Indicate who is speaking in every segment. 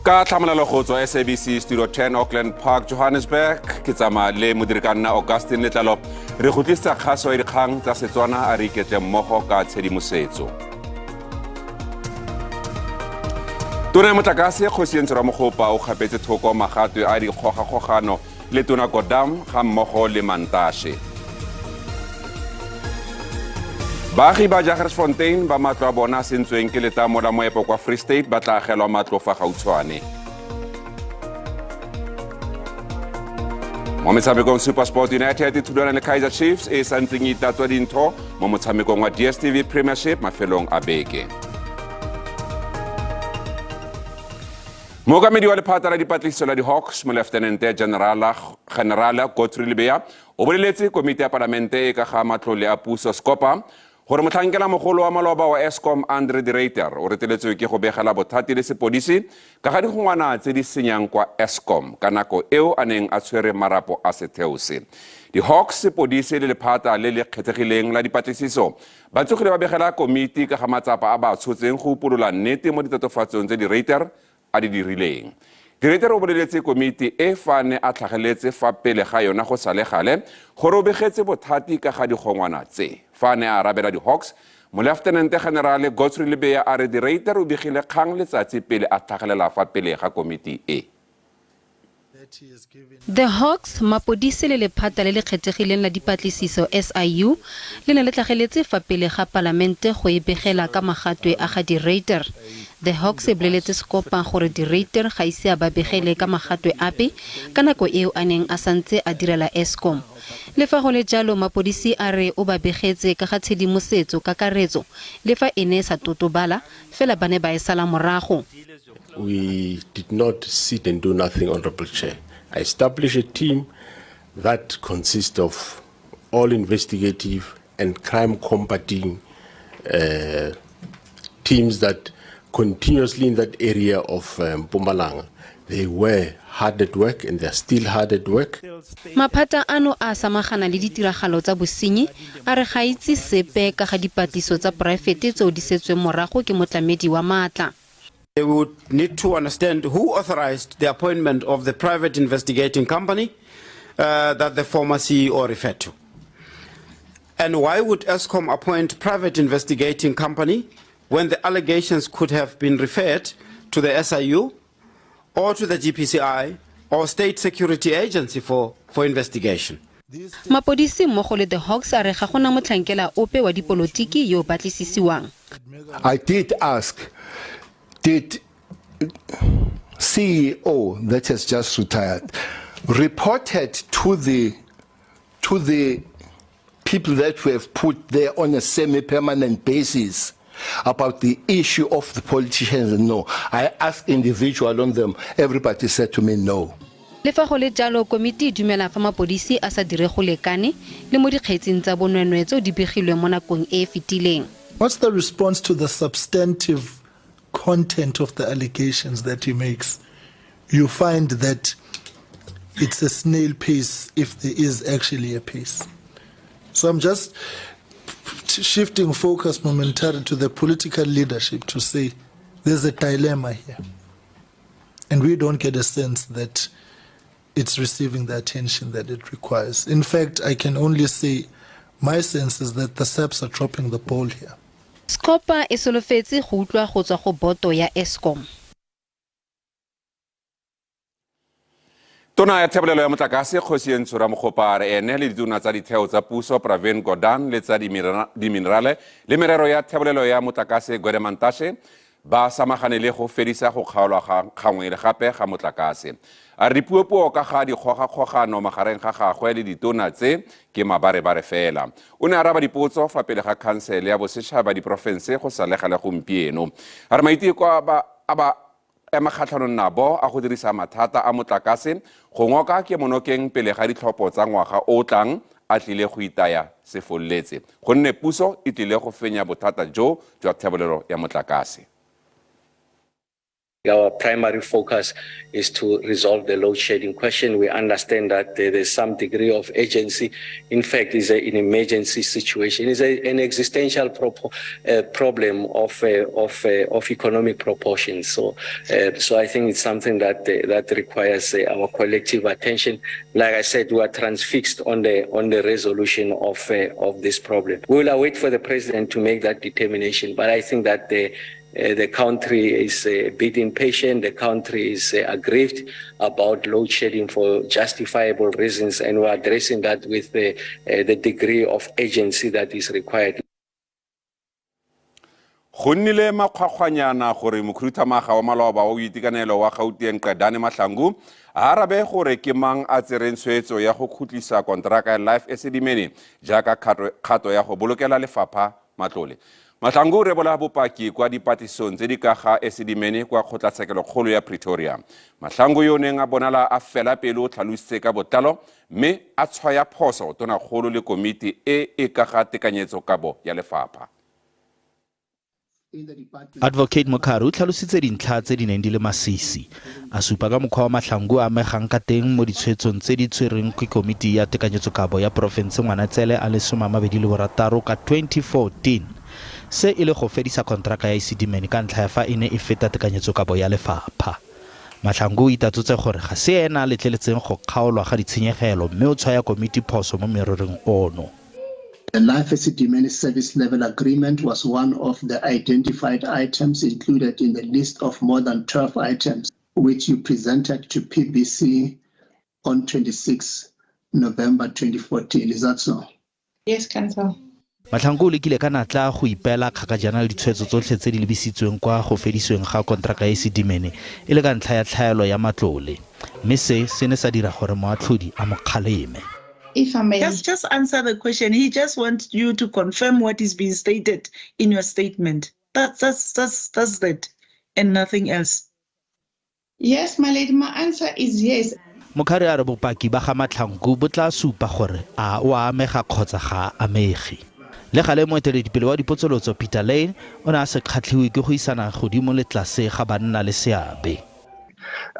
Speaker 1: Ka tlhamalalo go tswa SABC Studio 10 Auckland Park, Johannesburg, ke tsama le modirikanna Augustine Letlalo re go tlisa kgaso ya dikgang tsa Setswana a re iketle mmogo ka tshedimosetso. Tona ya motlakase Kgosientsho Ramogopa o gapetse thoko magato a dikgogakgogano le Tona Dikgang ga mmogo le Mantashe. Baagi ba Jagersfontein ba matlo a bona sentsweng ke letamo la moepo kwa Free State ba tla agelwa matlo fa gautshwane. Mo metshamekong SuperSport United thulana le Kaizer Chiefs e santseng itatswa dintho mo motshamekong wa DStv Premiership mafelong a beke. Mookamedi wa lephata la dipatlisiso la di-Hawks mo Lieutenant General Godfrey Lebeya o boleletse komiti ya palamente e ka ga matlole a puso SCOPA gore motlhankela mogolo wa maloba wa Eskom Andre Director o reteletswe ke go begela bothati le sepodisi ka ga digongwana tse di senyang kwa Eskom ka nako eo a neng a tshwere marapo a setheo se. Di-Hawks, sepodisi le lephata le le kgethegileng la dipatlisiso ba tsogile ba begela komiti ka ga matsapa a ba tshotseng go upolola nnete mo ditatofatsong tse Director a di dirileng. Director o boleletse komiti e fane a tlhageletse fa pele ga yona go sale gale gore o begetse bothati ka ga digongwana tse. Fane a arabela di-Hawks, mo Lieutenant General Godfrey Lebeya a re Director o begile kgang letsatsi pele a tlhagelela fa pele ga komiti e.
Speaker 2: The Hawks, mapodisi le lephata le le kgethegileng la dipatlisiso SIU le ne le tlhageletse fa pele ga palamente go e begela ka magatwe a ga Director. The Hawks e boleletse SCOPA gore Director ga ise a ba begele ka magatwe ape ka nako eo a neng a santse a direla Eskom. Le fa go le jalo mapodisi a re o ba begetse ka ga tshedimosetso ka karetso le fa ene sa totobala fela ba ne ba e sala morago.
Speaker 3: We did not sit and do nothing, Honorable Chair. I established a team that consists of all investigative and crime combating teams that continuously in that area of Mpumalanga. They were hard at work and they are still hard at work.
Speaker 2: Maphata ano a samagana le ditiragalo tsa bosenyi a re ga itse sepe ka ga dipatlisiso tsa poraefete tseo di setsweng morago ke motlamedi wa maatla.
Speaker 4: We would need to understand who authorized the appointment of the private investigating company that the former CEO referred to. And why would Eskom appoint private investigating company when the allegations could have been referred to the SIU or to the GPCI or State Security Agency for investigation?
Speaker 2: Mapodisi mmogo le the Hawks a re ga gona motlhankela ope wa dipolotiki yo batlisisiwang.
Speaker 5: I did ask, did CEO that has just retired reported to the people that we have put there on a semi-permanent basis about the issue of the politicians? No. I asked individual on them. Everybody said to me no.
Speaker 2: Le fa go le jalo komiti dumela fa mapodisi a sa dire go lekane le mo dikgetseng tsa bonwenwe tse di begilwe mo nakong e fetileng.
Speaker 6: What's the response to the substantive content of the allegations that he makes? You find that it's a snail pace if there is actually a pace. So I'm just shifting focus momentarily to the political leadership to say there's a dilemma here. And we don't get a sense that it's receiving the attention that it requires. In fact, I can only say my sense is that the SAPs are dropping the ball here.
Speaker 2: SCOPA e solofetse go utlwa go tswa go boto ya Eskom.
Speaker 1: Tona ya thebolelo ya motlakase Kgosientsho Ramogopa re ene le ditona tsa ditheo tsa puso Pravin Gordhan le tsa diminerale le merero ya thebolelo ya motlakase Mantashe ba samagane le go fedisa go kgaolwa gangwe le gape ga motlakase. A re dipuopuo ka ga dikgogakgogano magareng ga gagwe le ditona tse ke mabarebare fela. O ne a araba dipotso fa pele ga khansele ya bosetšhaba diporofense go salega le gompieno. A re maiteko a ba makgatlhanong nabo a go dirisa mathata a motlakase go ngoka ke monokeng pele ga ditlhopho tsa ngwaga o tlang a tlile go itaya sefoletse gonne puso e tlile go fenya bothata jo jwa thebolelo ya motlakase.
Speaker 7: Our primary focus is to resolve the load shedding question. We understand that there's some degree of urgency. In fact, it's an emergency situation. It's an existential problem of economic proportions. So I think it's something that requires our collective attention. Like I said, we are transfixed on the resolution of this problem. We will await for the president to make that determination. But I think that the country is a bit impatient. The country is aggrieved about load shedding for justifiable reasons, and we're addressing that with the degree of urgency that is required.
Speaker 1: Go nnile makgwakgwanyana gore mokhuduthamaga wa maloba wa boitekanelo wa Gauteng Qedane Mahlangu a arabe gore ke mang a tsereng tshwetso ya go khutlisa kontraka ya Life SABC jaaka kgato ya go bolokela lefapha matlole. Mahlangu re bola bopaki kwa dipatisong tse di ka ga SABC kwa kgotlatshekelo ya Pretoria. Mahlangu yo neng a bonala a fela pelo tlhalositse ka botlalo mme a tshwaya phoso tonakgolo le komiti e ka ga tekanyetsokabo ya lefapha.
Speaker 8: Advocate Mokharu tlhalositse dintlha tse di neng di le masisi a supa ka mokgwa wa Mahlangu a amegang ka teng mo ditshwetsong tse di tshwereng ke komiti ya tekanyetsokabo ya porofense Ngwanatsele a le 26 ka 2014 se ile go fedisa kontraka ya SABC ka ntlha ya fa ene e feta tekanyetsokabo ya lefapha. Mahlangu itatsotse gore ga se ena letleletseng go kgaolwa ga ditshenyegelo mme o tshwaya komiti phoso mo mererong ono.
Speaker 9: The Life SABC service level agreement was one of the identified items included in the list of more than 12 items which you presented to PBC on 26 November 2014. Is that so?
Speaker 10: Yes, Council.
Speaker 8: Mahlangu le kile ka natla go ipela kgakajana le ditshwetso tsotlhe tse di lebisitsweng kwa go fedisweng ga kontraka ya SABC e le ka ntlha ya tlhaelo ya matlole mme se ne sa dira gore moatlhodi a mo kgaleme.
Speaker 10: If I may
Speaker 11: just answer the question. He just wants you to confirm what is being stated in your statement. That's that and nothing else.
Speaker 10: Yes, my lady, my answer is yes.
Speaker 8: Mokhari a re bopaki ba ga Mahlangu bo tla supa gore a o amega kgotsa ga amegi. Le gale moeteledipele wa dipotsolotso Peter Lane o ne a se kgatlhiwe ke go isana godimo le tlase ga banna le seabe.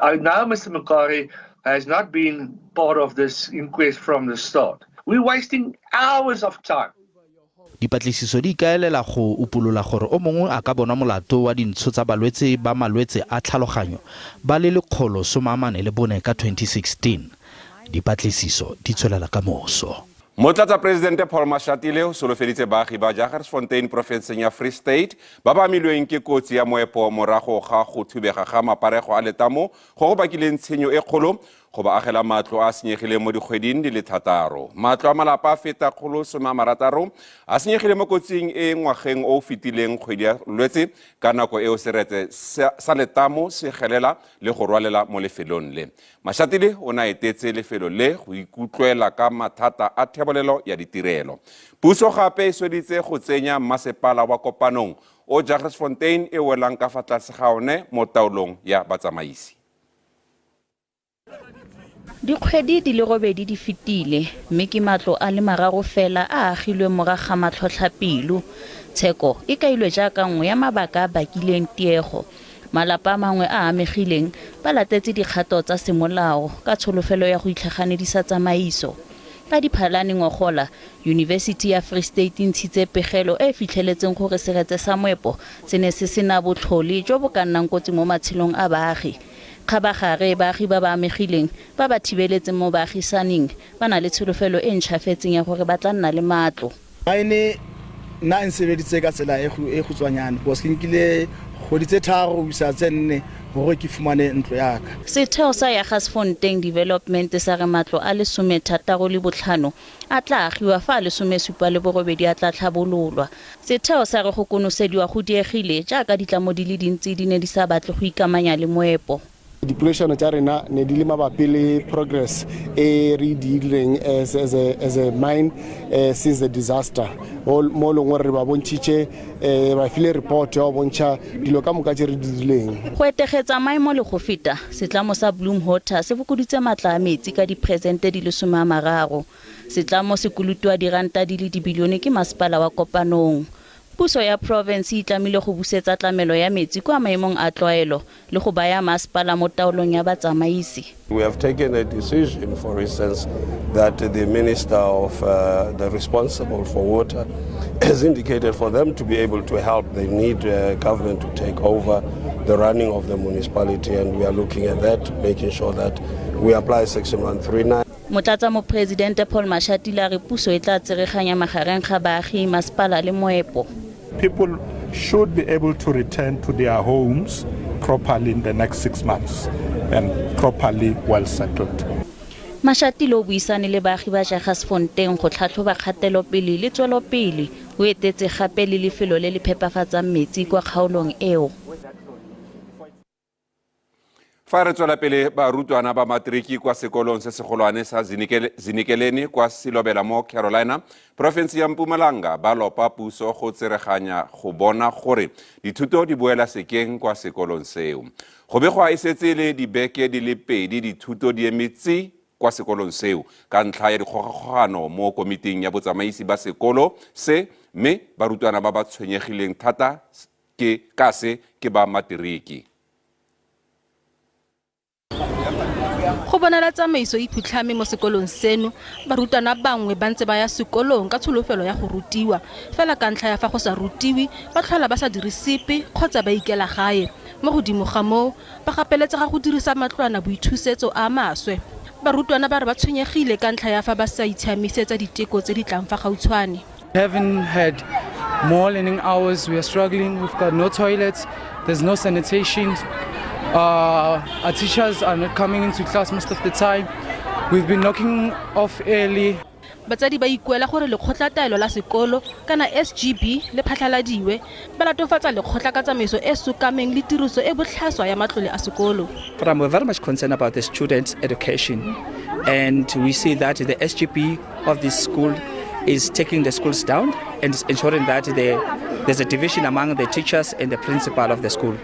Speaker 12: Now Mr. Mokari has not been part of this inquest from the start. We're wasting hours of time.
Speaker 8: Dipatlisiso di ikaelela go upolola gore o mongwe a ka bona molato wa dintsho tsa balwetse ba malwetse a tlhaloganyo ba le 144 ka 2016. Dipatlisiso di tswelela ka moso.
Speaker 1: Motlatsa Presidente Paul Mashatile o solofeditse baagi ba Jagersfontein Provinceng ya Free State ba ba milweng ke kotsi ya moepo morago ga go thubega ga maparego a letamo go bakileng tshenyo e kgolo go ba agela matlo a senyegile mo dikgweding di le 6. Matlo a malapa a feta 160 a senyegile mo kotsing e ngwageng o fetileng kgwedi ya Lwetse ka nako eo seretse sa letamo se gelela le go rwalela mo lefelong le. Mashatile o na etetse lefelo le go ikutlwela ka mathata a thebolelo ya ditirelo. Puso gape e sweditse go tsenya masepala wa kopanong o Jagersfontein e welang ka fa tlase ga one mo taolong ya batsamaisi.
Speaker 13: Dikgwedi di le 8 di fetile mme ke matlo a le 3 fela a agilwe morago ga matlhotlhapelo. Tsheko e kailwe jaaka nngwe ya mabaka a bakileng tiego. Malapa a mangwe a amegileng ba latetse dikgato tsa semolao ka tsholofelo ya go itlhaganedisa tsamaiso. Ka diphalane ngogola, University ya Free State ntshitse pegelo e fitlheletseng gore seretse sa moepo se ne se sena botlhole jo bo ka nnang kotsi mo matshelong a baagi. Khabagare baagi ba ba amegileng ba ba thibeletseng mo baagisaneng ba na le tsholofelo e ntšhafetseng ya gore ba tla nna le matlo.
Speaker 14: Maine na nsebeditse ka tsela e khutswanyane go skinkile go ditse tharo bisa tsenne gore ke fumane ntlo yaka.
Speaker 13: Setheo sa Jagersfontein Development sa re matlo a le 35 a tla agiwa fa le 17 a tla tlhabololwa. Setheo sa re go konosediwa go diegile jaaka ditlamo di le dintsi di ne di sa batle go ikamanya le moepo.
Speaker 15: Dipolation tsa rena ne di le mabapi le progress e re dileng as a mine since the disaster. Mo longwe re ba bontshitse ba file report ya bontsha dilo ka moka tse re di dileng.
Speaker 13: Go etegetsa maemo le go feta setlamo sa Bloem Water se fokoditse matla a metsi ka dipresente di le 30. Setlamo se kolutiwa diranta di le dibilione ke masepala wa kopanong. Puso ya province e tlamile go busetsa tlamelo ya metsi kwa maemong a tlwaelo le go baya masepala mo taolong ya batsamaisi.
Speaker 16: We have taken a decision, for instance, that the Minister of the responsible for water has indicated for them to be able to help. They need government to take over the running of the municipality, and we are looking at that, making sure that we apply Section 139.
Speaker 13: Motlatsa mo Presidente Paul Mashatile re puso e tla tsereganya magareng ga baagi masepala le moepo.
Speaker 17: People should be able to return to their homes properly in the next 6 months and properly well settled.
Speaker 13: Mashatile o buisane le baagi ba Jagersfontein go tlhatlhoba kgatelopele le tswelopele o etetse gape le lefelo le le phepafatsang metsi kwa kgaolong eo.
Speaker 1: Fa re tswela pele barutwana ba matriki kwa sekolong se segolwane sa Zinikeleni kwa Silobela mo Carolina, province ya Mpumalanga ba lopa puso go tsereganya go bona gore dithuto di boela sekeng kwa sekolong seo. Go begwa e setse le dibeke di le pedi dithuto di emetsi kwa sekolong seo ka ntlha ya dikgogakgogano mo komiting ya botsamaisi ba sekolo se, mme barutwana ba ba tshwenyegileng thata ke ba matriki.
Speaker 18: Go bonala tsamaiso e phutlhame mo sekolong seno, barutwana bangwe ba ntse ba ya sekolong ka tsholofelo ya go rutiwa fela ka ntlha ya fa go sa rutiwi ba tlhola ba sa dire sepe kgotsa ba ikela gae. Mo godimo ga moo ba gapeletsega go dirisa matlwana boithusetso a maswe. Barutwana ba re ba tshwenyegile ka ntlha ya fa ba sa itshiamisetsa diteko tse di tlang fa gautshwane.
Speaker 19: Haven't had more learning hours. We are struggling. We've got no toilets. There's no sanitation. Our teachers are not coming into class most of the time. We've been knocking off early.
Speaker 18: Batsadi ba ikuela gore lekgotlataelo la sekolo kana SGB le phatlaladiwe ba latofatsa lekgotla ka tsamaiso e sukameng le tiriso e botlhaswa ya matlole a sekolo.
Speaker 20: I'm very much concerned about the students' education, and we see that the SGB of this school is taking the schools down and is ensuring that there's a division among the teachers and the principal of the school.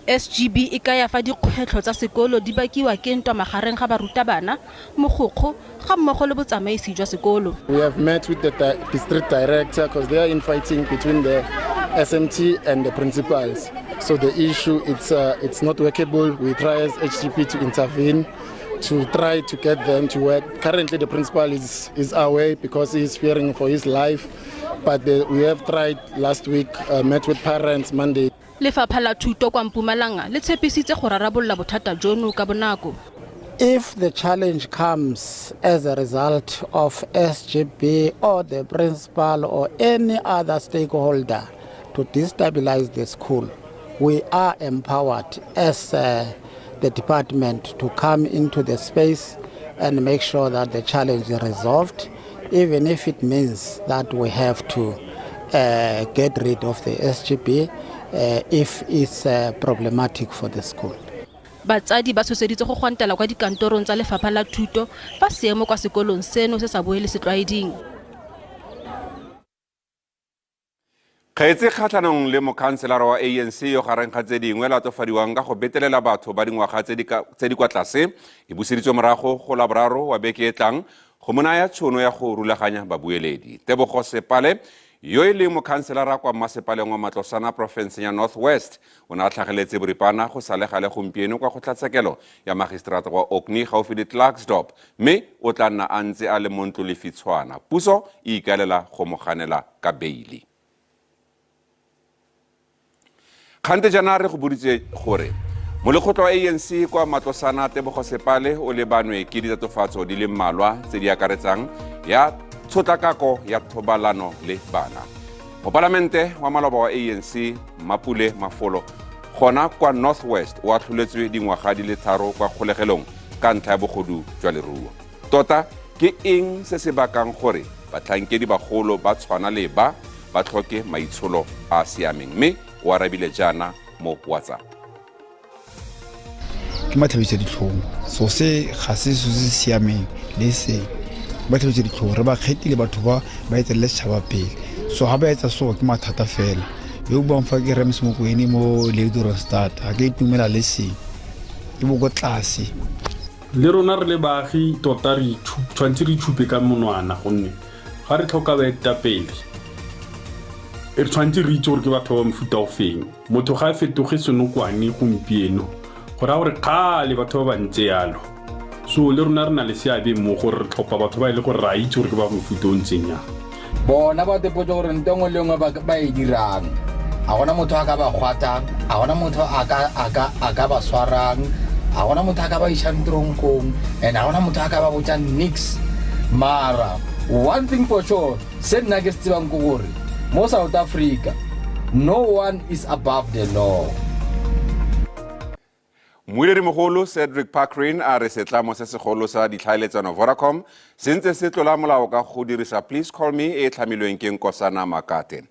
Speaker 18: SGB e kaya fa dikgwetlho tsa sekolo di bakiwa ke ntwa magareng ga barutabana mogokgo ga mmogo le botsamaisi jwa sekolo.
Speaker 15: We have met with the district director because they are infighting between the SMT and the principals. So the issue it's not workable. We try as HGP to intervene to try to get them to work. Currently the principal is away because he is fearing for his life. But we have tried last week, met with parents Monday.
Speaker 18: Lefapha la thuto kwa Mpumalanga le tshepisitse go rarabolla bothata jono ka bonako.
Speaker 21: If the challenge comes as a result of SGB or the principal or any other stakeholder to destabilize the school, we are empowered as the department to come into the space and make sure that the challenge is resolved, even if it means that we have to get rid of the SGB if it's problematic for the school.
Speaker 18: Batsadi ba tshosedietse go gwantela kwa dikantorong tsa lefapha la thuto fa seemo kwa sekolong seno se sa boele setlwaeding.
Speaker 1: Kgaetse kgatlhanong le mokhanselara wa ANC yo gareng ga tse dingwe latofadiwang ka go betelela batho ba dingwaga tse di kwa tlase e buseditswe morago go la boraro wa beke e tlang go monaya tšhono ya go rulaganya babueledi. Tebogo Sepale yo e leng mokhanselara kwa masepaleng wa Matlosana province ya North West o ne a tlhageletse boripana go sa le gale gompieno kwa kgotlatshekelo ya magistrata wa Orkney gaufi le Klerksdorp, mme o tla nna a ntse a le mo Ntlolefitshwana. Puso e ikaelela go mo ganela ka beili. Kgante jana re go boditse gore mo lekgotla wa ANC kwa Matlosana Tebogo Sepale o lebanwe ke ditatofatso di le mmalwa tse di akaretsang ya tshotlakako ya thobalano le bana. Mo palamente wa maloba wa ANC Mapule Mafolo gona kwa North West o atlholetswe dingwaga di le 3 kwa kgolegelong ka ntlha ya bogodu jwa leruo. Tota ke eng se se bakang gore batlhankedi bagolo ba tshwana le ba tlhoke maitsholo a siameng, mme o arabile jana mo WhatsApp.
Speaker 22: Ke matlhabisa ditlhong so se ga se se siameng le se ba tlhabisa ditlhong re ba kgetile batho ba etselela setšhaba pele, so ga ba etsa so ke mathata fela. Yo ba mfa ke Rems Mokoeni mo Leidoro Start a ke itumela le se ke bo go tlase
Speaker 23: le rona re le baagi tota re tshwantse re itshupe ka monwana gonne ga re tlhoka baetapele re tshwantse re itse gore ke batho ba mofuta o feng motho ga a fetoge senokwane gompieno go ra gore kgale batho ba bantse yalo so le rona re na le seabe mo gore re tlhopha batho ba ile gore ra itse gore ke ba mofuta o ntseng yang
Speaker 3: bona ba tepotse gore ntengwe le ngwe ba e dirang a gona motho a ka ba kgwatang a gona motho a ka ba swarang a gona motho a ka ba isang tronkong and a gona motho a ka ba botsang nix mara one thing for sure se nna ke se tsebang ke gore mo South Africa no one is above the law.
Speaker 1: Moeleri mogolo Cedric Parkrin a re setlamo se segolo sa ditlhaeletsano Vodacom se ntse se tlola molao ka go dirisa Please Call Me e tlhamilweng ke Nkosana Makate.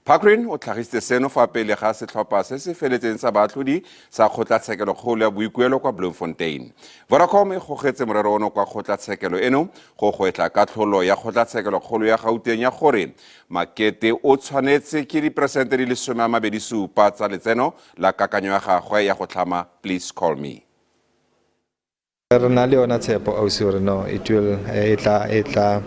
Speaker 1: Parkrin o tlhagisitse seno fa pele ga setlhopha se se feletseng sa baatlhodi sa kgotlatshekelo ya boikuelo kwa Bloemfontein. Vodacom e gogetse morero ono kwa kgotlatshekelo eno go gwetla katlholo ya kgotlatshekelo ya Gauteng ya gore Makete o tshwanetse ke diperesente di le 27 tsa letseno la kakanyo ya gagwe ya go tlhama Please Call Me.
Speaker 4: Re na le yona tshepo ausi gore no it will etla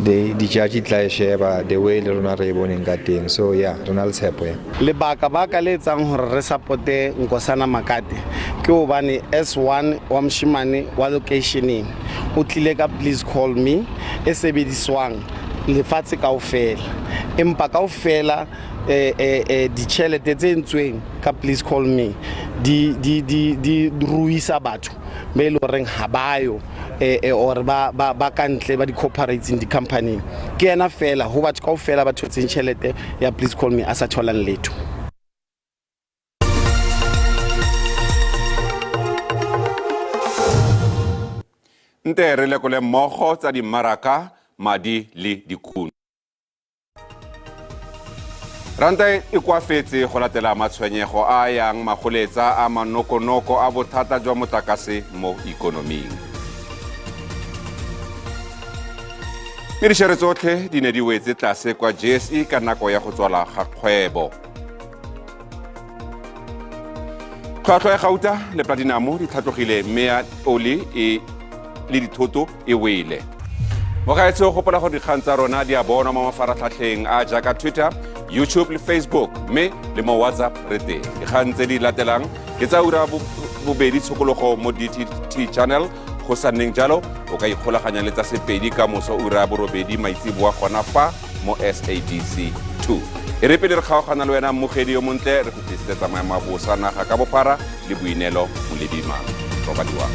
Speaker 4: the judge tla sheba the way le rona re boneng ka teng so yeah re na le tshepo ya
Speaker 5: lebaka le etsang gore re supporte Nkosana Makate ke obane S1 wa mshimane wa locationing o tlile ka Please Call Me e sebediswang lefatshe kaofela empa kaofela ditšhelete tse ntsweng ka Please Call Me di ruisa batho be le reng ha bayo or ba kantle ba di corporates di company ke ena fela ho batho kaofela ba thotseng tšhelete ya Please Call Me a sa tholang letho.
Speaker 1: Nte re lekole mmogo tsa dimaraka madi le dikuno. Ranta e kwafetse go latela matshwenyego a yang magoletsa a manokonoko a bothata jwa motlakase mo ikonoming. Medishere tsotlhe di ne di wetse tlase kwa JSE ka nako ya go tswala ga kgwebo. Tlhwatlhwa ya gauta le platinum di tlhatlogile mme ya oli le dithoto e wele. Mo gaetse go gopola gore dikgang tsa rona di a bonwa mo mafaratlhatlheng a jaaka Twitter, YouTube le Facebook mme le mo WhatsApp re teng. Dikgang tse di latelang ke tsa ura bobedi tshokologo mo DTT channel go sa nneng jalo o ka ikgolaganya le tsa sepedi ka moso ura borobedi maitsiboa gona fa mo SABC 2. E re pele re kgaogana le wena mogedi yo montle re go tlisetsa maemo a bosa naga ka bophara le boinelo mo lebimang. Robadiwa.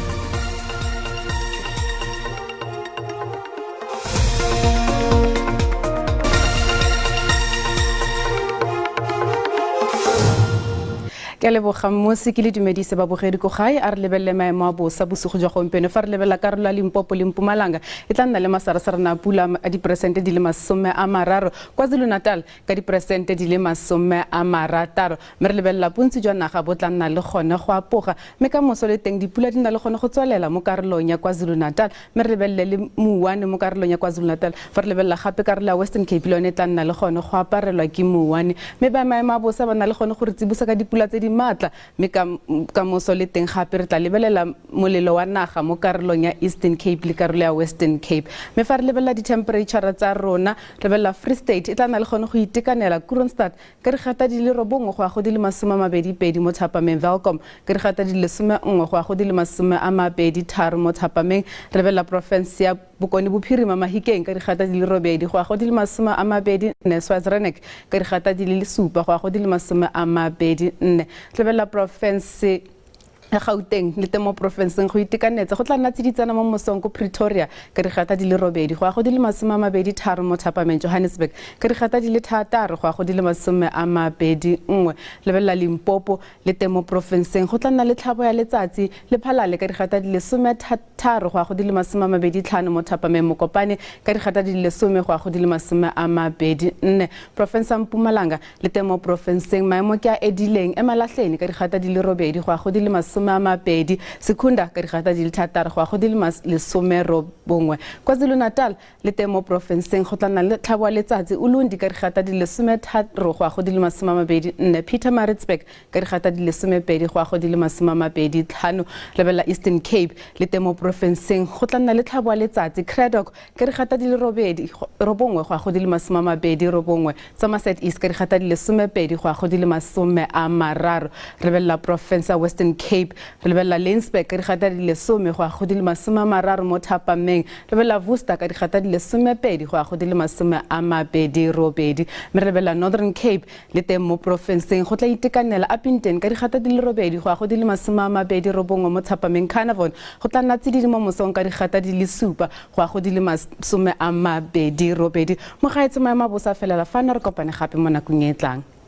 Speaker 24: ke leboga mmosi ke le dumedise ba bogedi ko gae a re lebelle maemo a bosa bosigo jwa gompieno fa re lebella karolo ya Limpopo le Mpumalanga e tla nna le masarasarana a pula a diperesente di le 30 KwaZulu-Natal ka diperesente di le 60 mme re lebella bontsi jwa naga bo tla nna le gone go apoga mme ka moso le teng dipula di nna le gone go tswalela mo karolong ya KwaZulu-Natal mme re lebelle le Muwane mo karolong ya KwaZulu-Natal fa re lebella gape karolo ya Western Cape le yone tla nna le gone go aparelwa ke Muwane mme ba maemo a bosa ba nna le gone go re tsibusa ka dipula tse di matla mme ka moso le teng gape re tla lebelela molelo wa naga mo karolong ya Eastern Cape le karolo ya Western Cape mme fa re lebelela di-temperature tsa rona re belela Free State e tla nna le gone go itekanela Kroonstad ka digata di le 9 go ya go di le 22 mo Thapameng Welkom ka digata di le 11 go ya go di le 23 mo Thapameng re belela province ya Bokone Bophirima Mahikeng ka digata di le 8 go ya go di le 24 Swaziland ka digata di le 7 go ya go di le 24 re belela province Gauteng le temo province go itekanetse go tla nna tsiditsana mo mosong ko Pretoria ka digata di le 8 go ya go di le 23 mo Thapameng Johannesburg ka digata di le 6 go ya go di le 21 le bella Limpopo le temo province go tla nna le tlhabo ya letsatsi le phalale ka digata di le 13 go ya go di le 25 mo Thapameng Mokopane ka digata di le 10 go ya go di le 24 province Mpumalanga le temo province maemo ke a edileng e malahleni ka digata di le 8 go ya go di le 20, Sekunda ka dikgata di le 6 go a go di le 19. KwaZulu-Natal le teng mo porofenseng go tla nna le tlhabwa letsatsi Ulundi ka dikgata di le 13 go a go di le 24, Pietermaritzburg ka dikgata di le 12 go a go di le 25, lebella Eastern Cape le teng mo porofenseng go tla nna le tlhabwa letsatsi Craddock ka dikgata di le 8 go a go di le 29, Somerset East ka dikgata di le 12 go a go di le 30, lebella province Western Cape lebella Laingsburg ka dikgata di le 10 go a go di le 30 mo Thapameng, lebella Worcester ka dikgata di le 12 go a go di le 28, me lebella Northern Cape le teng mo provinceng go tla itekanela Upington ka dikgata di le 8 go a go di le 29 mo Thapameng, Carnarvon go tla nna tsididi mo mosong ka dikgata di le 7 go a go di le 28, mo gaetse maemo a bosa felela fa na re kopane gape mo nakong e tlang.